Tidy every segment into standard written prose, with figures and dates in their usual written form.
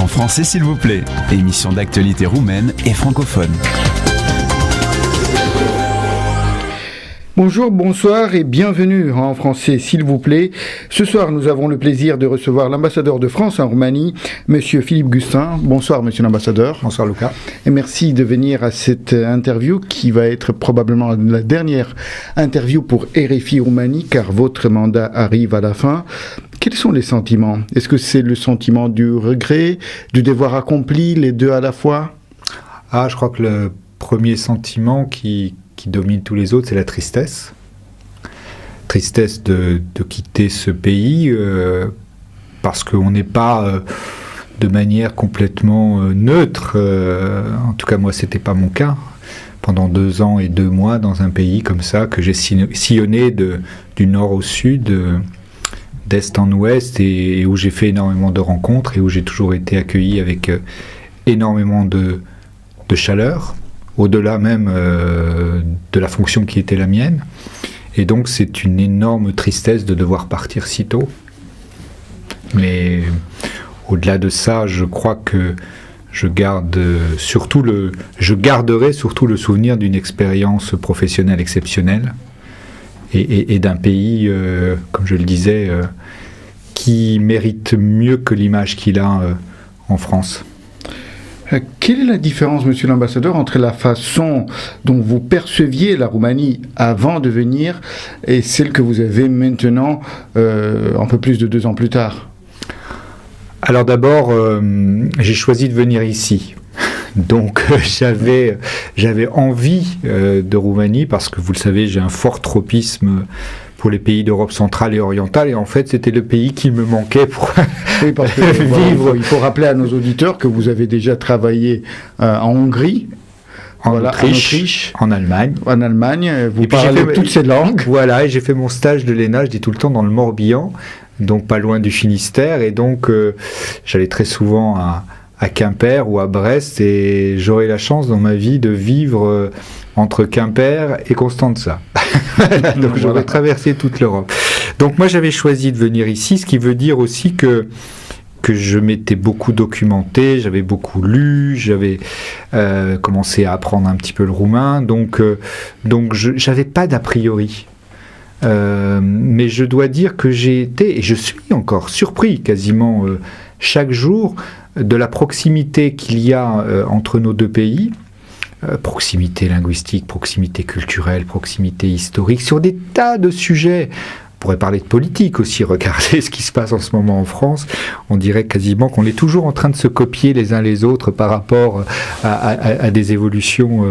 En français s'il vous plaît, émission d'actualité roumaine et francophone. Bonjour, bonsoir et bienvenue en français s'il vous plaît. Ce soir, nous avons le plaisir de recevoir l'ambassadeur de France en Roumanie, Monsieur Philippe Gustin. Bonsoir Monsieur l'ambassadeur. Bonsoir Lucas. Et merci de venir à cette interview qui va être probablement la dernière interview pour RFI Roumanie car votre mandat arrive à la fin. Quels sont les sentiments? Est-ce que c'est le sentiment du regret, du devoir accompli, les deux à la fois? Je crois que le premier sentiment qui domine tous les autres, c'est la tristesse. Tristesse de quitter ce pays parce qu'on n'est pas de manière complètement neutre. En tout cas, moi, c'était pas mon cas. Pendant 2 ans et 2 mois dans un pays comme ça, que j'ai sillonné du nord au sud, d'est en ouest, et où j'ai fait énormément de rencontres et où j'ai toujours été accueilli avec énormément de chaleur, au-delà même de la fonction qui était la mienne. Et donc c'est une énorme tristesse de devoir partir si tôt. Mais au-delà de ça, je crois que je garderai surtout le souvenir d'une expérience professionnelle exceptionnelle et d'un pays, comme je le disais, qui mérite mieux que l'image qu'il a en France. Quelle est la différence, Monsieur l'ambassadeur, entre la façon dont vous perceviez la Roumanie avant de venir et celle que vous avez maintenant, un peu plus de 2 ans plus tard? Alors d'abord, j'ai choisi de venir ici. Donc j'avais envie de Roumanie parce que, vous le savez, j'ai un fort tropisme pour les pays d'Europe centrale et orientale, et en fait c'était le pays qui me manquait pour oui, parce que, vivre. Il faut rappeler à nos auditeurs que vous avez déjà travaillé en Hongrie, en Autriche, en Allemagne. En Allemagne, vous parlez toutes ces langues. Voilà, et j'ai fait mon stage de l'ENA, je dis tout le temps, dans le Morbihan, donc pas loin du Finistère, et donc j'allais très souvent à Quimper ou à Brest, et j'aurai la chance dans ma vie de vivre entre Quimper et Constanța. Donc j'aurais traversé toute l'Europe. Donc moi j'avais choisi de venir ici, ce qui veut dire aussi que je m'étais beaucoup documenté, j'avais beaucoup lu, j'avais commencé à apprendre un petit peu le roumain, donc j'avais pas d'a priori. Mais je dois dire que j'ai été, et je suis encore surpris quasiment chaque jour, de la proximité qu'il y a entre nos deux pays. Proximité linguistique, proximité culturelle, proximité historique, sur des tas de sujets. On pourrait parler de politique aussi, regardez ce qui se passe en ce moment en France. On dirait quasiment qu'on est toujours en train de se copier les uns les autres par rapport à des évolutions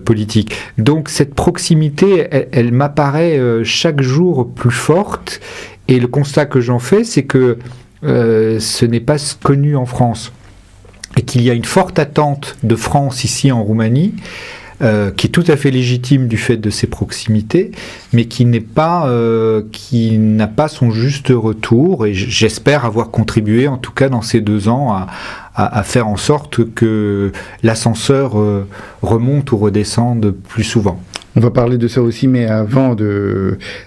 politiques. Donc cette proximité, elle m'apparaît chaque jour plus forte, et le constat que j'en fais, c'est que ce n'est pas connu en France, et qu'il y a une forte attente de France ici en Roumanie, qui est tout à fait légitime du fait de ses proximités, mais qui n'a pas son juste retour, et j'espère avoir contribué, en tout cas dans ces 2 ans, à faire en sorte que l'ascenseur remonte ou redescende plus souvent. On va parler de ça aussi, mais avant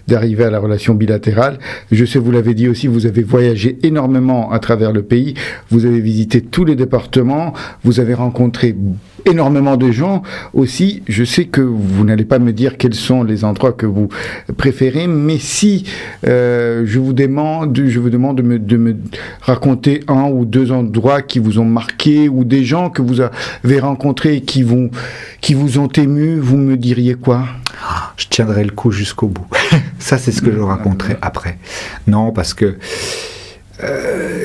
d'arriver à la relation bilatérale, je sais, vous l'avez dit aussi, vous avez voyagé énormément à travers le pays, vous avez visité tous les départements, vous avez rencontré énormément de gens aussi. Je sais que vous n'allez pas me dire quels sont les endroits que vous préférez, mais si je vous demande de me raconter 1 ou 2 endroits qui vous ont marqué, ou des gens que vous avez rencontrés et qui vous ont ému, vous me diriez quoi? Je tiendrai le coup jusqu'au bout. Ça, c'est ce que je raconterai après. Non, parce que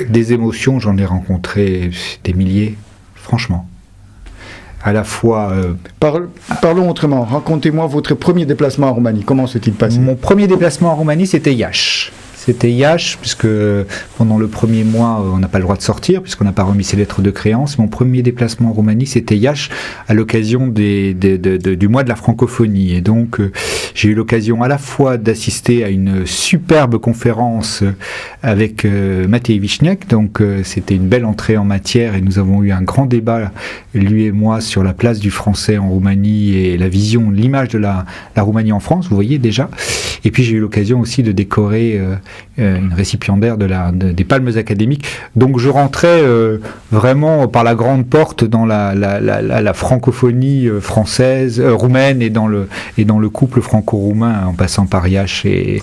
des émotions, j'en ai rencontré des milliers, franchement. À la fois... Parlons autrement. Racontez-moi votre premier déplacement en Roumanie. Comment s'est-il passé? Mon premier déplacement en Roumanie, c'était Iași. C'était Iași, puisque pendant le premier mois, on n'a pas le droit de sortir, puisqu'on n'a pas remis ses lettres de créance. Mon premier déplacement en Roumanie, c'était Iași, à l'occasion du mois de la francophonie. Et donc, j'ai eu l'occasion à la fois d'assister à une superbe conférence avec Matei Vișniac. Donc, c'était une belle entrée en matière, et nous avons eu un grand débat lui et moi, sur la place du français en Roumanie et la vision, l'image de la Roumanie en France, vous voyez déjà. Et puis j'ai eu l'occasion aussi de décorer une récipiendaire des Palmes académiques. Donc je rentrais vraiment par la grande porte dans la francophonie française, roumaine et dans le couple franco-roumain en passant par Iași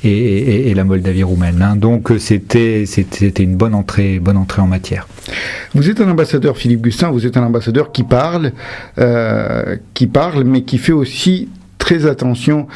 et la Moldavie roumaine. Hein. Donc c'était une bonne entrée en matière. Vous êtes un ambassadeur, Philippe Gustin, vous êtes un ambassadeur qui parle, mais qui fait aussi très attention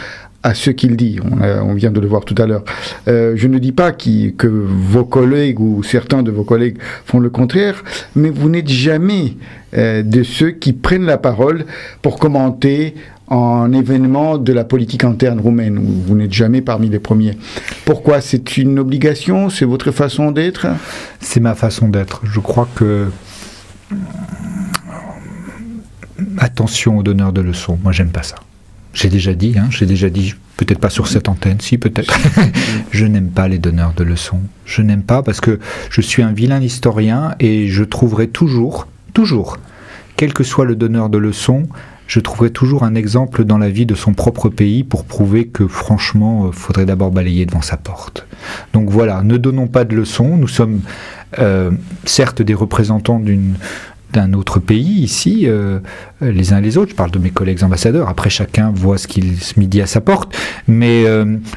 à ce qu'il dit. On vient de le voir tout à l'heure. Je ne dis pas que vos collègues ou certains de vos collègues font le contraire, mais vous n'êtes jamais de ceux qui prennent la parole pour commenter un événement de la politique interne roumaine. Vous n'êtes jamais parmi les premiers. Pourquoi ? C'est une obligation ? C'est votre façon d'être ? C'est ma façon d'être. Je crois que... Attention aux donneurs de leçons. Moi, j'aime pas ça. J'ai déjà dit, peut-être pas sur cette antenne, si peut-être. Je n'aime pas les donneurs de leçons. Je n'aime pas parce que je suis un vilain historien et je trouverai toujours, quel que soit le donneur de leçons, je trouverai toujours un exemple dans la vie de son propre pays pour prouver que franchement, faudrait d'abord balayer devant sa porte. Donc voilà, ne donnons pas de leçons. Nous sommes certes des représentants d'un autre pays ici, les uns et les autres. Je parle de mes collègues ambassadeurs. Après, chacun voit ce qu'il se midi à sa porte. Mais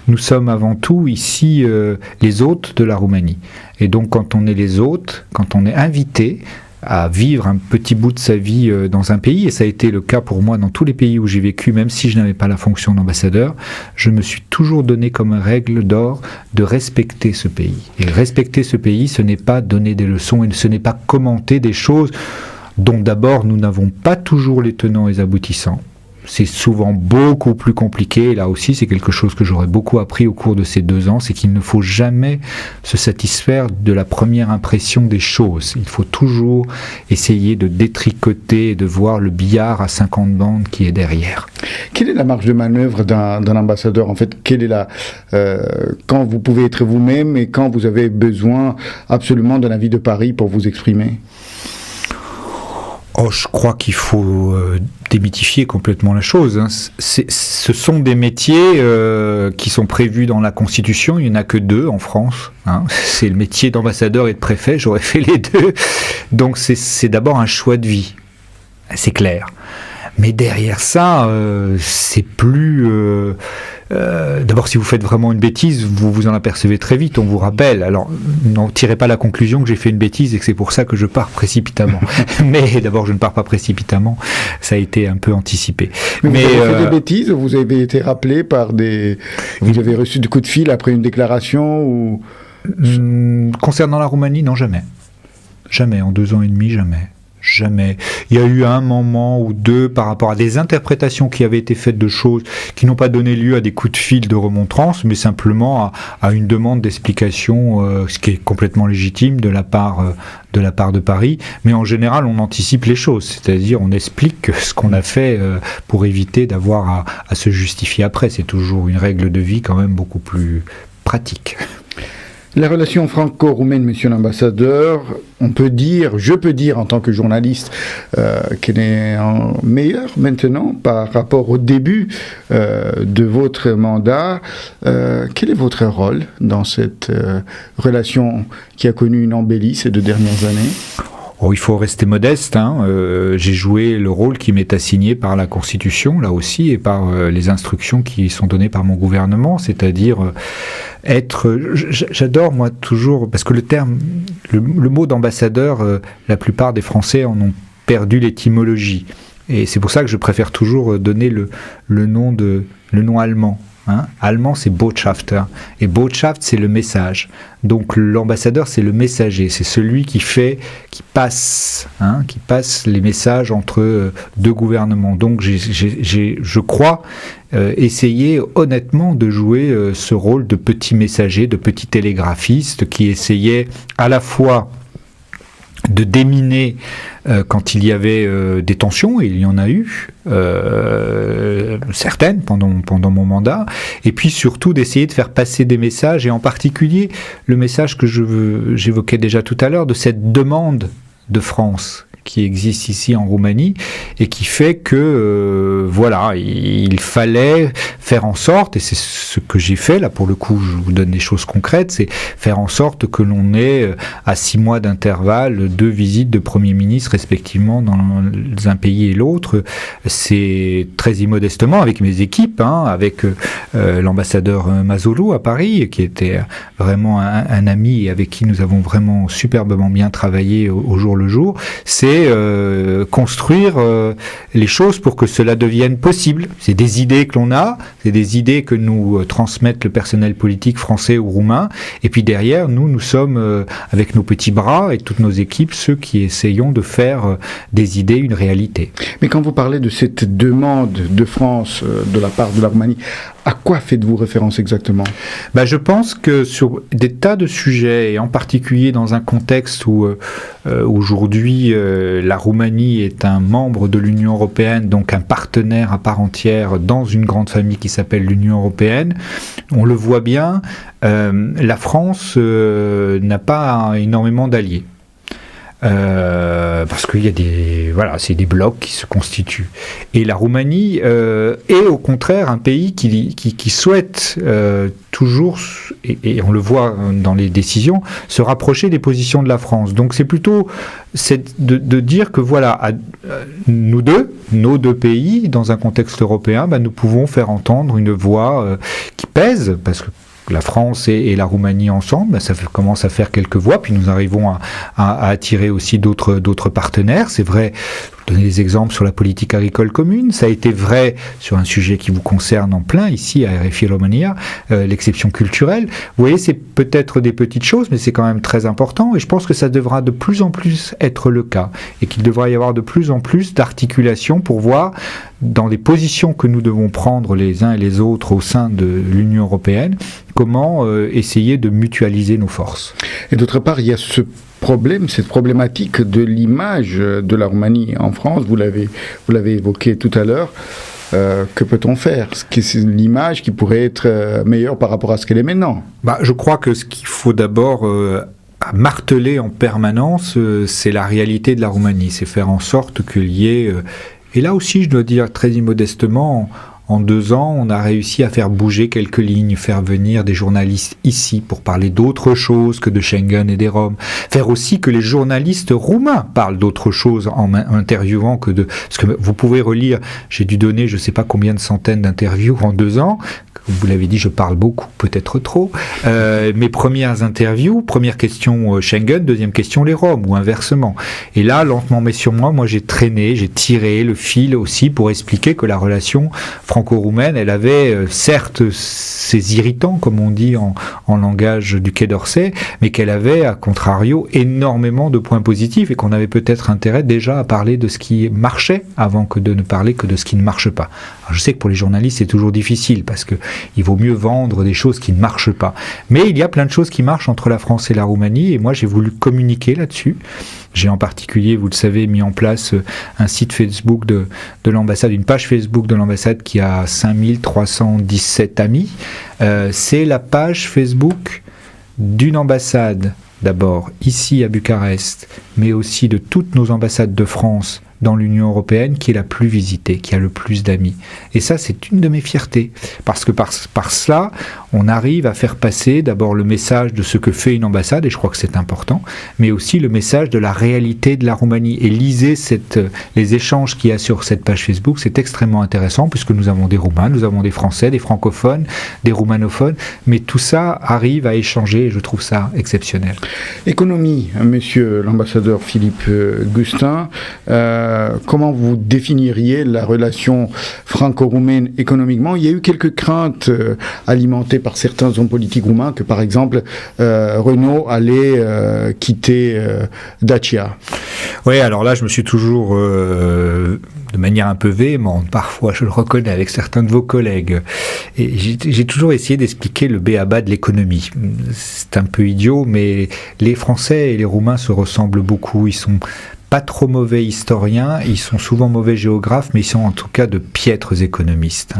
nous sommes avant tout ici les hôtes de la Roumanie. Et donc, quand on est les hôtes, quand on est invité à vivre un petit bout de sa vie dans un pays, et ça a été le cas pour moi dans tous les pays où j'ai vécu, même si je n'avais pas la fonction d'ambassadeur, je me suis toujours donné comme règle d'or de respecter ce pays. Et respecter ce pays, ce n'est pas donner des leçons et ce n'est pas commenter des choses dont d'abord nous n'avons pas toujours les tenants et les aboutissants. C'est souvent beaucoup plus compliqué, et là aussi c'est quelque chose que j'aurais beaucoup appris au cours de ces 2 ans, c'est qu'il ne faut jamais se satisfaire de la première impression des choses. Il faut toujours essayer de détricoter et de voir le billard à 50 bandes qui est derrière. Quelle est la marge de manœuvre d'un ambassadeur ? En fait, quelle est quand vous pouvez être vous-même et quand vous avez besoin absolument d'un avis de Paris pour vous exprimer ? Oh, je crois qu'il faut démythifier complètement la chose. Hein. Ce sont des métiers qui sont prévus dans la Constitution. Il n'y en a que 2 en France. Hein. C'est le métier d'ambassadeur et de préfet. J'aurais fait les 2. Donc c'est d'abord un choix de vie. C'est clair. Mais derrière ça, c'est plus... d'abord, si vous faites vraiment une bêtise, vous vous en apercevez très vite, on vous rappelle. Alors, n'en tirez pas la conclusion que j'ai fait une bêtise et que c'est pour ça que je pars précipitamment. Mais d'abord, je ne pars pas précipitamment, ça a été un peu anticipé. Mais vous avez fait des bêtises, vous avez été rappelé par vous avez reçu des coups de fil après une déclaration ou... Concernant la Roumanie, non, jamais. Jamais, en 2 ans et demi, jamais. Jamais. Il y a eu un moment ou 2 par rapport à des interprétations qui avaient été faites de choses qui n'ont pas donné lieu à des coups de fil de remontrance, mais simplement à une demande d'explication, ce qui est complètement légitime de la part de Paris. Mais en général, on anticipe les choses, c'est-à-dire on explique ce qu'on a fait pour éviter d'avoir à se justifier après. C'est toujours une règle de vie quand même beaucoup plus pratique. La relation franco-roumaine, monsieur l'ambassadeur, je peux dire en tant que journaliste qu'elle est meilleure maintenant par rapport au début de votre mandat. Quel est votre rôle dans cette relation qui a connu une embellie ces 2 dernières années ? Oh, il faut rester modeste. Hein. J'ai joué le rôle qui m'est assigné par la Constitution, là aussi, et par les instructions qui sont données par mon gouvernement, c'est-à-dire être... J'adore, moi, toujours, parce que le mot d'ambassadeur, la plupart des Français en ont perdu l'étymologie. Et c'est pour ça que je préfère toujours donner le nom allemand. Hein. Allemand, c'est Botschafter. Et Botschaft, c'est le message. Donc l'ambassadeur, c'est le messager. C'est celui qui passe les messages entre 2 gouvernements. Donc je crois essayer honnêtement de jouer ce rôle de petit messager, de petit télégraphiste qui essayait à la fois de déminer quand il y avait des tensions, et il y en a eu certaines pendant mon mandat, et puis surtout d'essayer de faire passer des messages, et en particulier le message que j'évoquais déjà tout à l'heure, de cette demande de France qui existe ici en Roumanie et qui fait que il fallait faire en sorte, et c'est ce que j'ai fait là pour le coup, je vous donne des choses concrètes, c'est faire en sorte que l'on ait à 6 mois d'intervalle 2 visites de Premier ministre respectivement dans un pays et l'autre. C'est très immodestement avec mes équipes, avec l'ambassadeur Mazzolo à Paris, qui était vraiment un ami et avec qui nous avons vraiment superbement bien travaillé au jour le jour. C'est construire les choses pour que cela devienne possible. C'est des idées que l'on a, c'est des idées que nous transmettent le personnel politique français ou roumain, et puis derrière, nous sommes avec nos petits bras et toutes nos équipes, ceux qui essayons de faire des idées une réalité. Mais quand vous parlez de cette demande de France de la part de la Roumanie, à quoi faites-vous référence exactement ? Je pense que sur des tas de sujets, et en particulier dans un contexte où aujourd'hui la Roumanie est un membre de l'Union européenne, donc un partenaire à part entière dans une grande famille qui s'appelle l'Union européenne, on le voit bien, la France n'a pas énormément d'alliés. Parce qu'il y a c'est des blocs qui se constituent. Et la Roumanie est au contraire un pays qui souhaite toujours, et on le voit dans les décisions, se rapprocher des positions de la France. Donc c'est plutôt de dire que nous nos deux pays, dans un contexte européen, nous pouvons faire entendre une voix qui pèse, parce que la France et la Roumanie ensemble, ça commence à faire quelques voix, puis nous arrivons à attirer aussi d'autres partenaires. C'est vrai, je vais donner des exemples sur la politique agricole commune, ça a été vrai sur un sujet qui vous concerne en plein, ici à RFI Romania, l'exception culturelle. Vous voyez, c'est peut-être des petites choses, mais c'est quand même très important, et je pense que ça devra de plus en plus être le cas, et qu'il devra y avoir de plus en plus d'articulation pour voir, dans les positions que nous devons prendre les uns et les autres au sein de l'Union européenne, comment essayer de mutualiser nos forces. Et d'autre part, il y a cette problématique de l'image de la Roumanie en France, vous l'avez évoqué tout à l'heure. Que peut-on faire ? C'est l'image qui pourrait être meilleure par rapport à ce qu'elle est maintenant. Je crois que ce qu'il faut d'abord marteler en permanence, c'est la réalité de la Roumanie. C'est faire en sorte qu'il y ait... et là aussi, je dois dire très immodestement, en 2 ans, on a réussi à faire bouger quelques lignes, faire venir des journalistes ici pour parler d'autre chose que de Schengen et des Roms. Faire aussi que les journalistes roumains parlent d'autre chose en interviewant que de... Parce que vous pouvez relire, j'ai dû donner je ne sais pas combien de centaines d'interviews en 2 ans. Vous l'avez dit, je parle beaucoup, peut-être trop. Mes premières interviews, première question Schengen, deuxième question les Roms, ou inversement. Et là, lentement mais sûrement, moi j'ai tiré le fil aussi pour expliquer que la relation franco-roumaine, elle avait certes ses irritants, comme on dit en langage du Quai d'Orsay, mais qu'elle avait, à contrario, énormément de points positifs, et qu'on avait peut-être intérêt déjà à parler de ce qui marchait avant que de ne parler que de ce qui ne marche pas. Alors, je sais que pour les journalistes, c'est toujours difficile, parce que il vaut mieux vendre des choses qui ne marchent pas. Mais il y a plein de choses qui marchent entre la France et la Roumanie, et moi j'ai voulu communiquer là-dessus. J'ai en particulier, vous le savez, mis en place un site Facebook de l'ambassade, une page Facebook de l'ambassade qui a 5317 amis. C'est la page Facebook d'une ambassade, d'abord ici à Bucarest, mais aussi de toutes nos ambassades de France dans l'Union européenne qui est la plus visitée, qui a le plus d'amis. Et ça, c'est une de mes fiertés. Parce que par cela, on arrive à faire passer d'abord le message de ce que fait une ambassade, et je crois que c'est important, mais aussi le message de la réalité de la Roumanie. Et lisez les échanges qu'il y a sur cette page Facebook, c'est extrêmement intéressant, puisque nous avons des Roumains, nous avons des Français, des francophones, des roumanophones, mais tout ça arrive à échanger, et je trouve ça exceptionnel. Économie, monsieur l'ambassadeur Philippe Gustin, comment vous définiriez la relation franco-roumaine économiquement ? Il y a eu quelques craintes alimentées par certains hommes politiques roumains que, par exemple, Renault allait quitter Dacia. Oui, alors là, je me suis toujours, de manière un peu véhémente, parfois, je le reconnais, avec certains de vos collègues, et j'ai toujours essayé d'expliquer le b.a.-ba de l'économie. C'est un peu idiot, mais les Français et les Roumains se ressemblent beaucoup. Ils sont pas trop mauvais historiens, ils sont souvent mauvais géographes, mais ils sont en tout cas de piètres économistes.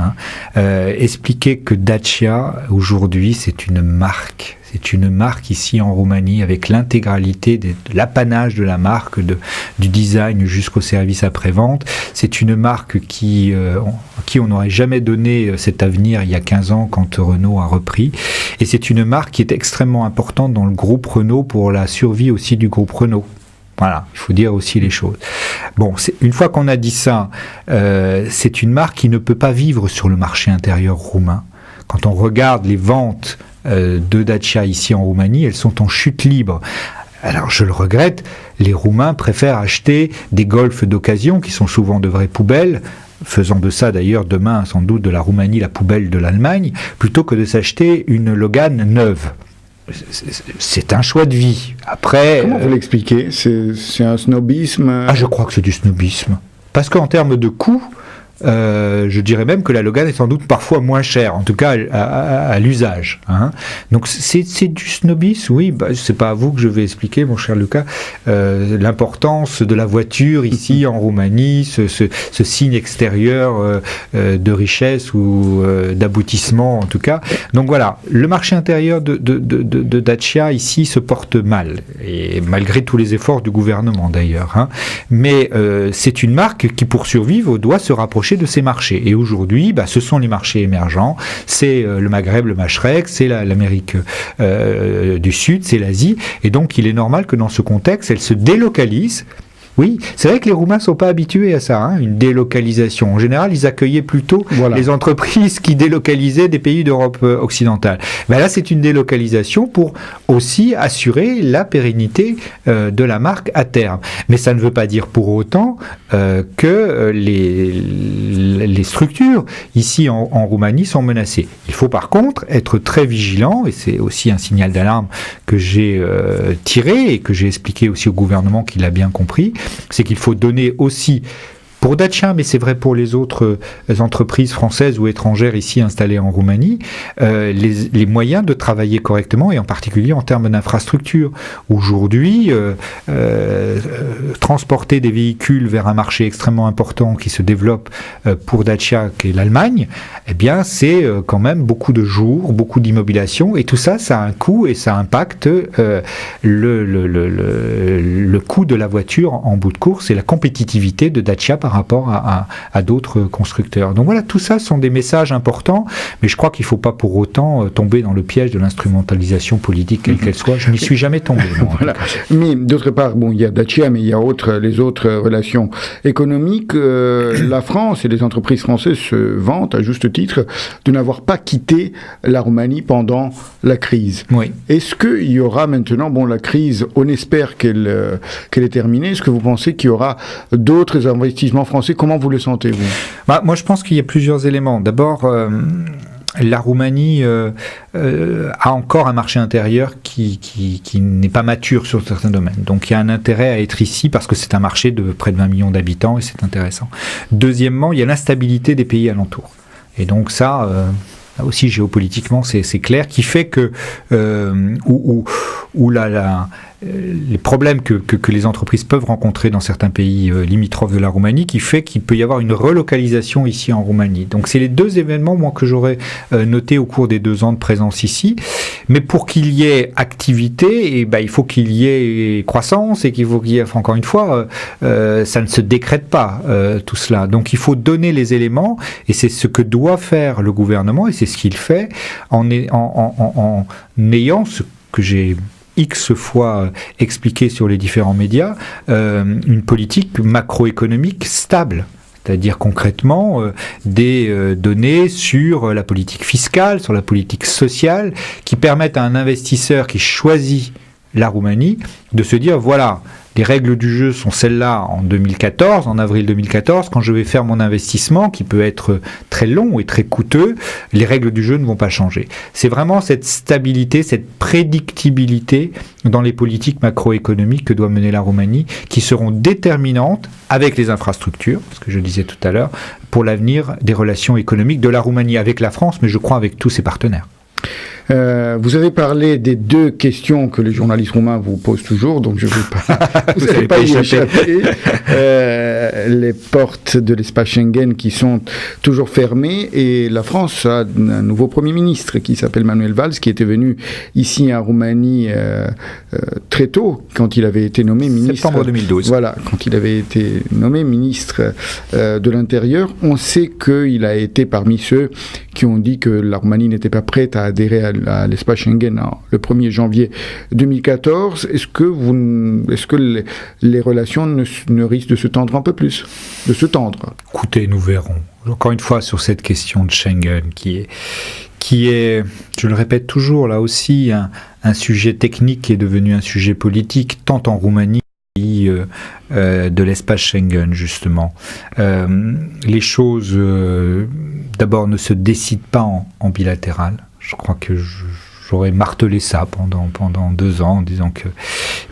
Expliquer que Dacia, aujourd'hui, c'est une marque. C'est une marque ici en Roumanie avec l'intégralité de l'apanage de la marque, du design jusqu'au service après-vente. C'est une marque qui on n'aurait jamais donné cet avenir il y a 15 ans quand Renault a repris. Et c'est une marque qui est extrêmement importante dans le groupe Renault pour la survie aussi du groupe Renault. Voilà, il faut dire aussi les choses. Bon, une fois qu'on a dit ça, c'est une marque qui ne peut pas vivre sur le marché intérieur roumain. Quand on regarde les ventes de Dacia ici en Roumanie, elles sont en chute libre. Alors je le regrette, les Roumains préfèrent acheter des Golf d'occasion qui sont souvent de vraies poubelles, faisant de ça d'ailleurs demain sans doute de la Roumanie la poubelle de l'Allemagne, plutôt que de s'acheter une Logan neuve. C'est un choix de vie. Après, comment vous l'expliquez ? C'est un snobisme ? Je crois que c'est du snobisme. Parce qu'en termes de coût, je dirais même que la Logan est sans doute parfois moins chère, en tout cas à l'usage. Donc c'est du snobisme, oui. C'est pas à vous que je vais expliquer, mon cher Lucas, l'importance de la voiture ici en Roumanie, ce signe extérieur de richesse ou d'aboutissement en tout cas. Donc voilà, le marché intérieur de Dacia ici se porte mal, et malgré tous les efforts du gouvernement d'ailleurs. Mais c'est une marque qui, pour survivre, doit se rapprocher de ces marchés. Et aujourd'hui, ce sont les marchés émergents, c'est le Maghreb, le Machrek, c'est l'Amérique du Sud, c'est l'Asie. Et donc, il est normal que dans ce contexte, elle se délocalise. Oui, c'est vrai que les Roumains ne sont pas habitués à ça, une délocalisation. En général, ils accueillaient plutôt les entreprises qui délocalisaient des pays d'Europe occidentale. Là, c'est une délocalisation pour aussi assurer la pérennité de la marque à terme. Mais ça ne veut pas dire pour autant que les structures ici en Roumanie sont menacées. Il faut par contre être très vigilant, et c'est aussi un signal d'alarme que j'ai tiré et que j'ai expliqué aussi au gouvernement qui l'a bien compris, c'est qu'il faut donner aussi, pour Dacia, mais c'est vrai pour les autres entreprises françaises ou étrangères ici installées en Roumanie, les moyens de travailler correctement, et en particulier en termes d'infrastructure. Aujourd'hui, transporter des véhicules vers un marché extrêmement important qui se développe pour Dacia, qui est l'Allemagne, c'est quand même beaucoup de jours, beaucoup d'immobilisation, et tout ça, ça a un coût et ça impacte le coût de la voiture en bout de course et la compétitivité de Dacia par rapport à d'autres constructeurs. Donc voilà, tout ça sont des messages importants, mais je crois qu'il ne faut pas pour autant tomber dans le piège de l'instrumentalisation politique, quelle qu'elle soit. Je n'y suis jamais tombé. Voilà. Mais d'autre part, il y a Dacia, mais il y a les autres relations économiques. La France et les entreprises françaises se vantent, à juste titre, de n'avoir pas quitté la Roumanie pendant la crise. Oui. Est-ce qu'il y aura maintenant, la crise, on espère qu'elle est terminée, est-ce que vous pensez qu'il y aura d'autres investissements français? Comment vous le sentez, vous? Moi, je pense qu'il y a plusieurs éléments. D'abord, la Roumanie a encore un marché intérieur qui n'est pas mature sur certains domaines. Donc, il y a un intérêt à être ici parce que c'est un marché de près de 20 millions d'habitants et c'est intéressant. Deuxièmement, il y a l'instabilité des pays alentours. Et donc ça... Là aussi, géopolitiquement, c'est clair, qui fait que les problèmes que les entreprises peuvent rencontrer dans certains pays limitrophes de la Roumanie, qui fait qu'il peut y avoir une relocalisation ici en Roumanie. Donc, c'est les deux événements, moi, que j'aurais notés au cours des 2 ans de présence ici. Mais pour qu'il y ait activité, il faut qu'il y ait croissance et qu'il faut qu'il y ait, encore une fois, ça ne se décrète pas, tout cela. Donc, il faut donner les éléments, et c'est ce que doit faire le gouvernement, et c'est ce qu'il fait en ayant ce que j'ai X fois expliqué sur les différents médias, une politique macroéconomique stable. C'est-à-dire concrètement des données sur la politique fiscale, sur la politique sociale, qui permettent à un investisseur qui choisit la Roumanie de se dire, voilà, les règles du jeu sont celles-là en avril 2014, quand je vais faire mon investissement, qui peut être très long et très coûteux, les règles du jeu ne vont pas changer. C'est vraiment cette stabilité, cette prédictibilité dans les politiques macroéconomiques que doit mener la Roumanie, qui seront déterminantes avec les infrastructures, ce que je disais tout à l'heure, pour l'avenir des relations économiques de la Roumanie avec la France, mais je crois avec tous ses partenaires. Vous avez parlé des deux questions que les journalistes roumains vous posent toujours, donc je ne vais pas, vous n'allez pas y échapper. Les portes de l'espace Schengen qui sont toujours fermées, et la France a un nouveau Premier ministre qui s'appelle Manuel Valls, qui était venu ici en Roumanie très tôt, quand il avait été nommé ministre. Septembre 2012. Voilà, quand il avait été nommé ministre de l'Intérieur. On sait qu'il a été parmi ceux qui ont dit que la Roumanie n'était pas prête à adhérer à l'espace Schengen le 1er janvier 2014. Est-ce que les relations ne risquent de se tendre un peu plus, de se tendre? Écoutez, nous verrons. Encore une fois, sur cette question de Schengen, qui est, je le répète toujours, là aussi, un sujet technique qui est devenu un sujet politique, tant en Roumanie de l'espace Schengen, justement. Les choses, d'abord, ne se décident pas en bilatéral. Je crois que j'aurais martelé ça pendant 2 ans, en disant que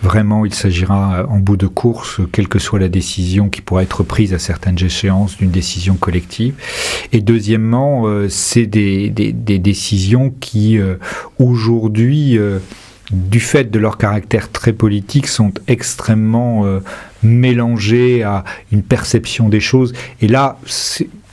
vraiment il s'agira en bout de course, quelle que soit la décision qui pourra être prise à certaines échéances, d'une décision collective. Et deuxièmement, c'est des décisions qui aujourd'hui, du fait de leur caractère très politique, sont extrêmement mélangées à une perception des choses. Et là,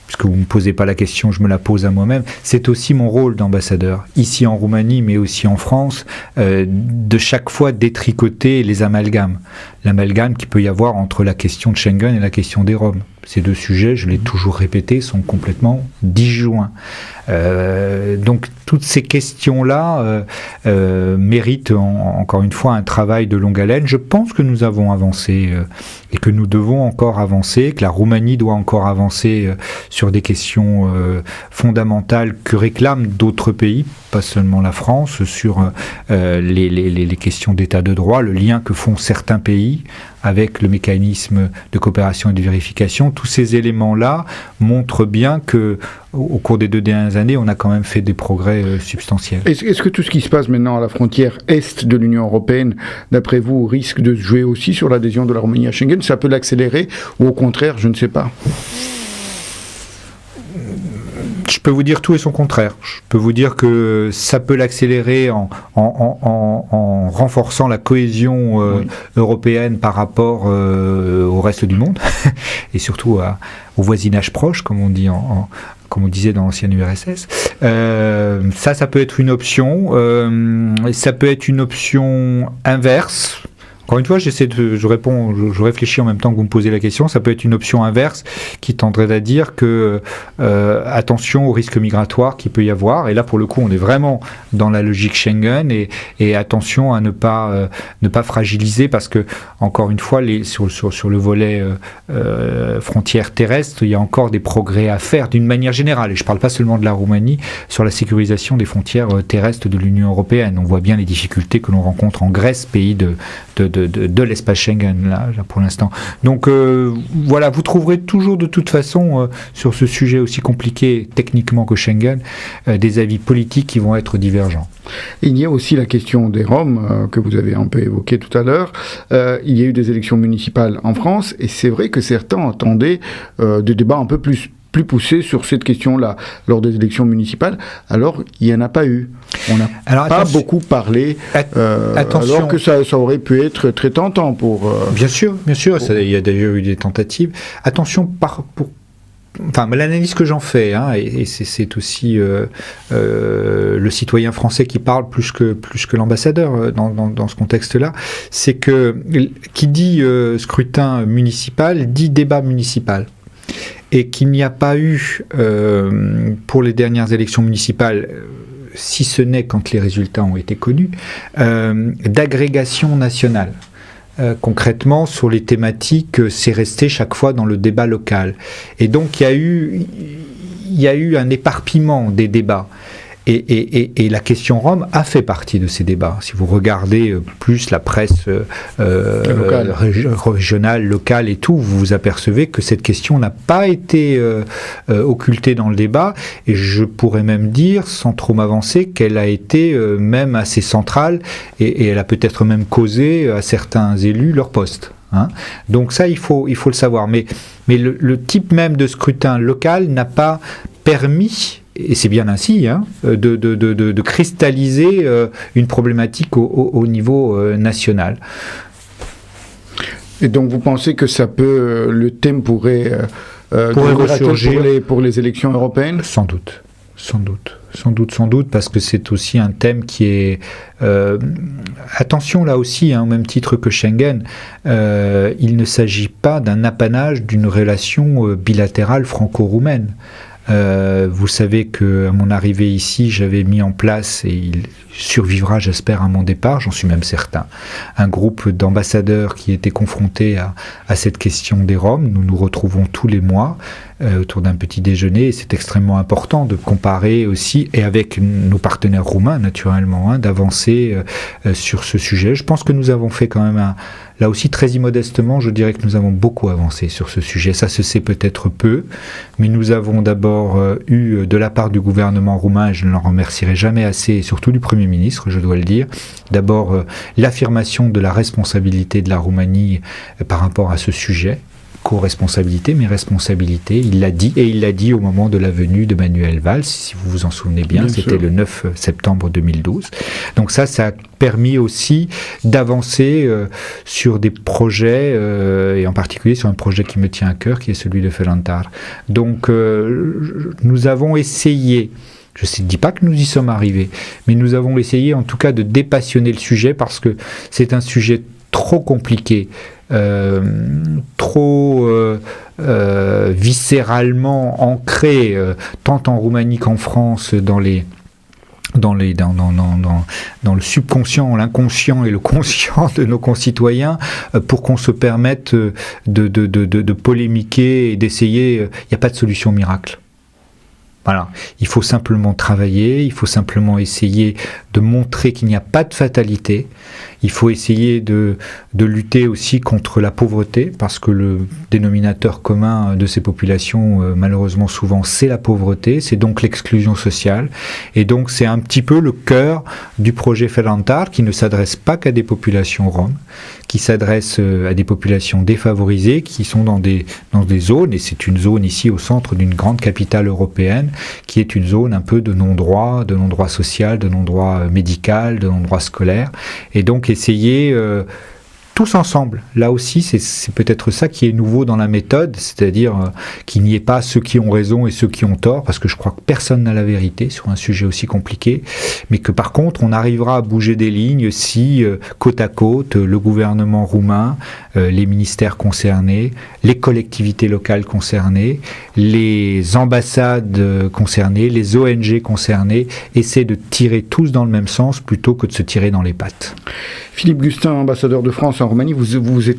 puisque vous ne me posez pas la question, je me la pose à moi-même, c'est aussi mon rôle d'ambassadeur, ici en Roumanie, mais aussi en France, de chaque fois détricoter les amalgames. L'amalgame qu'il peut y avoir entre la question de Schengen et la question des Roms. Ces deux sujets, je l'ai toujours répété, sont complètement disjoints. Donc toutes ces questions-là méritent encore une fois un travail de longue haleine. Je pense que nous avons avancé et que nous devons encore avancer, que la Roumanie doit encore avancer sur des questions fondamentales que réclament d'autres pays, pas seulement la France, sur les questions d'état de droit, le lien que font certains pays avec le mécanisme de coopération et de vérification. Tous ces éléments-là montrent bien que, au cours des 2 dernières années, on a quand même fait des progrès substantiels. Est-ce que tout ce qui se passe maintenant à la frontière est de l'Union européenne, d'après vous, risque de se jouer aussi sur l'adhésion de la Roumanie à Schengen? Ça peut l'accélérer ou au contraire, je ne sais pas? Je peux vous dire tout et son contraire. Je peux vous dire que ça peut l'accélérer en renforçant la cohésion européenne par rapport au reste du monde et surtout au voisinage proche, comme on dit comme on disait dans l'ancienne URSS. Ça peut être une option. Ça peut être une option inverse. Encore une fois, je réfléchis en même temps que vous me posez la question. Ça peut être une option inverse qui tendrait à dire que attention au risque migratoire qu'il peut y avoir. Et là, pour le coup, on est vraiment dans la logique Schengen et attention à ne pas fragiliser, parce que encore une fois, sur le volet frontières terrestres, il y a encore des progrès à faire d'une manière générale. Et je ne parle pas seulement de la Roumanie, sur la sécurisation des frontières terrestres de l'Union européenne. On voit bien les difficultés que l'on rencontre en Grèce, pays de l'espace Schengen là pour l'instant. Donc voilà, vous trouverez toujours de toute façon sur ce sujet aussi compliqué techniquement que Schengen des avis politiques qui vont être divergents. Il y a aussi la question des Roms que vous avez un peu évoquée tout à l'heure. Il y a eu des élections municipales en France et c'est vrai que certains attendaient des débats un peu plus poussés sur cette question-là lors des élections municipales. Alors, il n'y en a pas eu. On n'a pas beaucoup parlé, alors que ça aurait pu être très tentant pour... Bien sûr, il y a d'ailleurs eu des tentatives. Attention, l'analyse que j'en fais, et c'est aussi le citoyen français qui parle plus que l'ambassadeur dans ce contexte-là, c'est que qui dit scrutin municipal dit débat municipal. Et qu'il n'y a pas eu, pour les dernières élections municipales, si ce n'est quand les résultats ont été connus, d'agrégation nationale. Concrètement, sur les thématiques, c'est resté chaque fois dans le débat local. Et donc, il y a eu un éparpillement des débats. Et la question Rome a fait partie de ces débats. Si vous regardez plus la presse régionale, locale et tout, vous vous apercevez que cette question n'a pas été occultée dans le débat. Et je pourrais même dire, sans trop m'avancer, qu'elle a été même assez centrale et elle a peut-être même causé à certains élus leur poste. Donc ça, il faut le savoir. Mais le type même de scrutin local n'a pas permis et c'est bien ainsi, de cristalliser une problématique au niveau national. Et donc vous pensez que le thème pourrait ressurgir pour les élections européennes ? Sans doute, parce que c'est aussi un thème qui est... attention là aussi, au même titre que Schengen, il ne s'agit pas d'un apanage d'une relation bilatérale franco-roumaine. Vous savez qu'à mon arrivée ici, j'avais mis en place, et il survivra, j'espère, à mon départ, j'en suis même certain, un groupe d'ambassadeurs qui était confronté à cette question des Roms. Nous nous retrouvons tous les mois autour d'un petit déjeuner, et c'est extrêmement important de comparer aussi, et avec nos partenaires roumains naturellement, d'avancer sur ce sujet. Je pense que nous avons fait quand même là aussi, très immodestement, je dirais que nous avons beaucoup avancé sur ce sujet. Ça se sait peut-être peu, mais nous avons d'abord eu de la part du gouvernement roumain, et je ne l'en remercierai jamais assez, et surtout du Premier ministre, je dois le dire, d'abord l'affirmation de la responsabilité de la Roumanie par rapport à ce sujet. Co-responsabilité, mais responsabilité, il l'a dit, et il l'a dit au moment de la venue de Manuel Valls, si vous vous en souvenez bien c'était sûr. Le 9 septembre 2012. Donc ça a permis aussi d'avancer sur des projets, et en particulier sur un projet qui me tient à cœur, qui est celui de Ferentar. Donc nous avons essayé, je ne dis pas que nous y sommes arrivés, mais nous avons essayé en tout cas de dépassionner le sujet, parce que c'est un sujet trop compliqué, trop viscéralement ancré, tant en Roumanie qu'en France, dans le subconscient, l'inconscient et le conscient de nos concitoyens, pour qu'on se permette de polémiquer et d'essayer. Il n'y a pas de solution miracle. Voilà, il faut simplement travailler, il faut simplement essayer de montrer qu'il n'y a pas de fatalité, il faut essayer de lutter aussi contre la pauvreté, parce que le dénominateur commun de ces populations, malheureusement souvent, c'est la pauvreté, c'est donc l'exclusion sociale, et donc c'est un petit peu le cœur du projet Ferentar, qui ne s'adresse pas qu'à des populations roms, qui s'adresse à des populations défavorisées, qui sont dans des zones, et c'est une zone ici au centre d'une grande capitale européenne, qui est une zone un peu de non-droit social, de non-droit médical, de non-droit scolaire, et donc essayer tous ensemble. Là aussi, c'est peut-être ça qui est nouveau dans la méthode, c'est-à-dire qu'il n'y ait pas ceux qui ont raison et ceux qui ont tort, parce que je crois que personne n'a la vérité sur un sujet aussi compliqué, mais que par contre, on arrivera à bouger des lignes si, côte à côte, le gouvernement roumain, les ministères concernés, les collectivités locales concernées, les ambassades concernées, les ONG concernées, essaient de tirer tous dans le même sens plutôt que de se tirer dans les pattes. Philippe Gustin, ambassadeur de France en Roumanie, vous êtes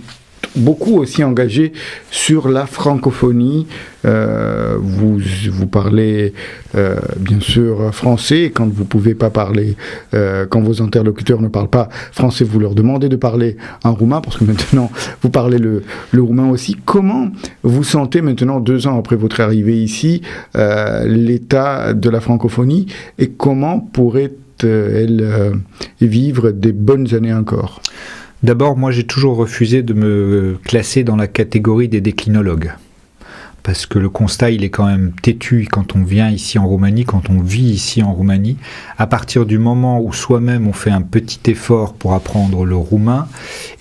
beaucoup aussi engagé sur la francophonie. Vous parlez bien sûr français, quand vous ne pouvez pas parler, quand vos interlocuteurs ne parlent pas français, vous leur demandez de parler en roumain, parce que maintenant vous parlez le roumain aussi. Comment vous sentez maintenant, 2 ans après votre arrivée ici, l'état de la francophonie, et comment pourrait-elle vivre des bonnes années encore ? D'abord, moi j'ai toujours refusé de me classer dans la catégorie des déclinologues. Parce que le constat, il est quand même têtu quand on vient ici en Roumanie, quand on vit ici en Roumanie. À partir du moment où soi-même on fait un petit effort pour apprendre le roumain,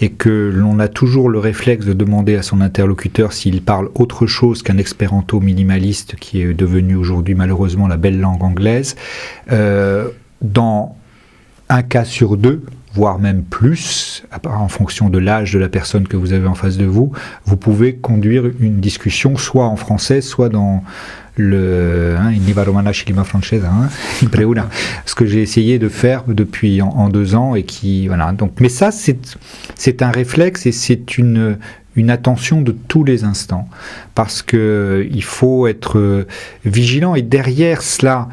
et que l'on a toujours le réflexe de demander à son interlocuteur s'il parle autre chose qu'un espéranto minimaliste, qui est devenu aujourd'hui malheureusement la belle langue anglaise, dans un cas sur 2, voire même plus, en fonction de l'âge de la personne que vous avez en face de vous, vous pouvez conduire une discussion soit en français, soit dans le ce que j'ai essayé de faire depuis en 2 ans, et qui voilà. Donc, mais ça c'est un réflexe, et c'est une attention de tous les instants, parce que il faut être vigilant, et derrière cela,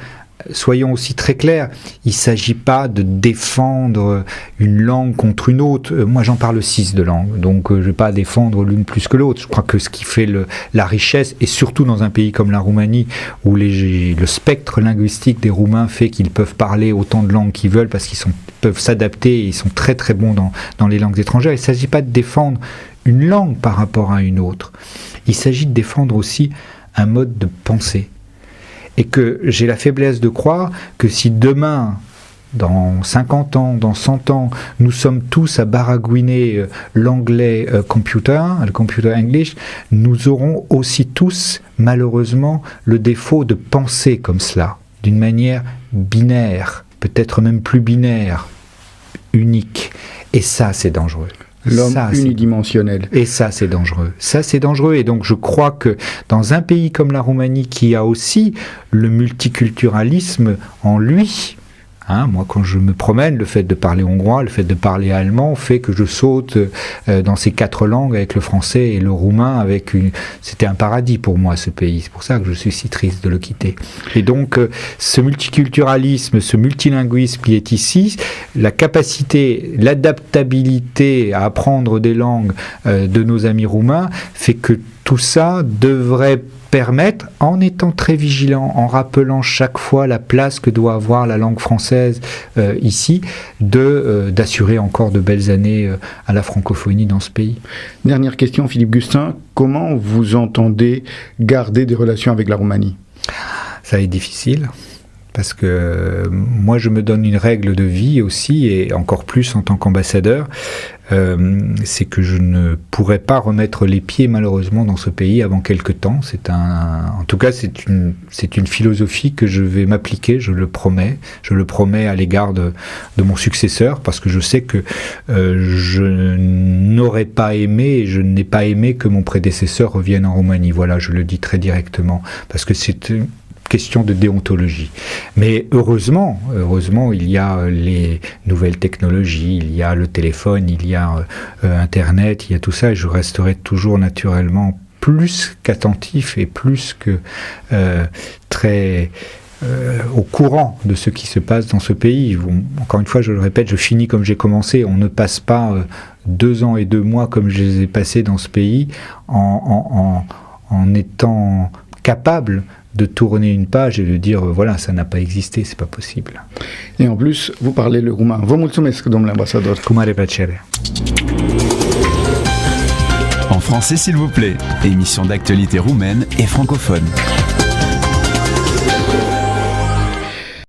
soyons aussi très clairs, il ne s'agit pas de défendre une langue contre une autre. Moi, j'en parle 6 de langues, donc je ne vais pas défendre l'une plus que l'autre. Je crois que ce qui fait la richesse, et surtout dans un pays comme la Roumanie, où le spectre linguistique des Roumains fait qu'ils peuvent parler autant de langues qu'ils veulent, parce qu'ils peuvent s'adapter, et ils sont très très bons dans les langues étrangères. Il ne s'agit pas de défendre une langue par rapport à une autre. Il s'agit de défendre aussi un mode de pensée. Et que j'ai la faiblesse de croire que si demain, dans 50 ans, dans 100 ans, nous sommes tous à baragouiner l'anglais computer, le computer English, nous aurons aussi tous, malheureusement, le défaut de penser comme cela, d'une manière binaire, peut-être même plus binaire, unique. Et ça, c'est dangereux. L'homme Ça, unidimensionnel. Et ça, c'est dangereux. Ça, c'est dangereux. Et donc, je crois que dans un pays comme la Roumanie, qui a aussi le multiculturalisme en lui, moi, quand je me promène, le fait de parler hongrois, le fait de parler allemand fait que je saute dans ces 4 langues avec le français et le roumain. C'était un paradis pour moi, ce pays. C'est pour ça que je suis si triste de le quitter. Et donc, ce multiculturalisme, ce multilinguisme qui est ici, la capacité, l'adaptabilité à apprendre des langues de nos amis roumains fait que tout ça devrait permettre, en étant très vigilant, en rappelant chaque fois la place que doit avoir la langue française ici, d'assurer encore de belles années à la francophonie dans ce pays. Dernière question, Philippe Gustin. Comment vous entendez garder des relations avec la Roumanie ? Ça va être difficile. Parce que moi, je me donne une règle de vie aussi, et encore plus en tant qu'ambassadeur, c'est que je ne pourrais pas remettre les pieds, malheureusement, dans ce pays avant quelque temps. En tout cas, c'est une philosophie que je vais m'appliquer, je le promets. Je le promets à l'égard de mon successeur, parce que je sais que je n'aurais pas aimé, et je n'ai pas aimé que mon prédécesseur revienne en Roumanie. Voilà, je le dis très directement, parce que c'est question de déontologie. Mais heureusement, il y a les nouvelles technologies, il y a le téléphone, il y a Internet, il y a tout ça, et je resterai toujours naturellement plus qu'attentif et plus que très au courant de ce qui se passe dans ce pays. Encore une fois, je le répète, je finis comme j'ai commencé. On ne passe pas 2 ans et 2 mois comme je les ai passés dans ce pays en étant capable de tourner une page et de dire voilà, ça n'a pas existé, c'est pas possible. Et en plus, vous parlez le roumain. Vă mulțumesc, domnule ambasador. Cu mare plăcere. En français, s'il vous plaît. Émission d'actualité roumaine et francophone.